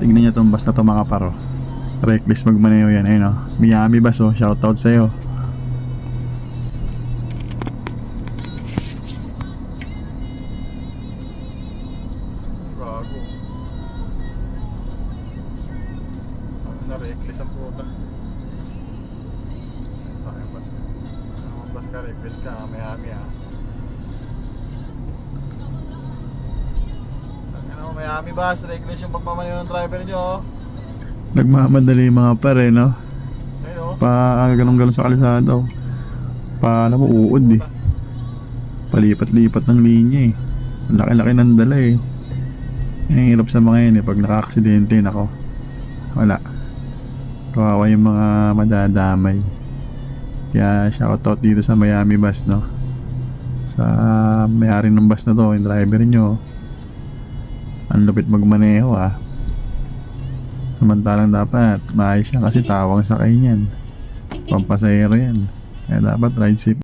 Tignan niyo tong bus na to mga paro. Reckless magmaneho yan. Ayun o. Miami bus o. Shoutout sa'yo. Gago. Ano na reckless ang puta. Ay, bus ka. Bus ka, reckless ka. Miami ah. Miami bus, reckless yung pagmamaneho ng driver nyo. Nagmamadali mga pare, no? Ayun, pa ganun-ganun sa kalisada. Paano mo uod eh. Palipat-lipat ng linya eh. Ang laki-laki ng dala eh. Ang hirap sa mga yan eh. Pag naka-aksidente, nako. Wala. Kawawa yung mga madadamay. Kaya shoutout dito sa Miami bus, no? Sa may-ari ng bus na to, yung driver nyo. Ang lupit magmaneho ah. Samantalang dapat maayos siya kasi tawang sakay niyan. Pampasahero yan. Kaya dapat ride safe.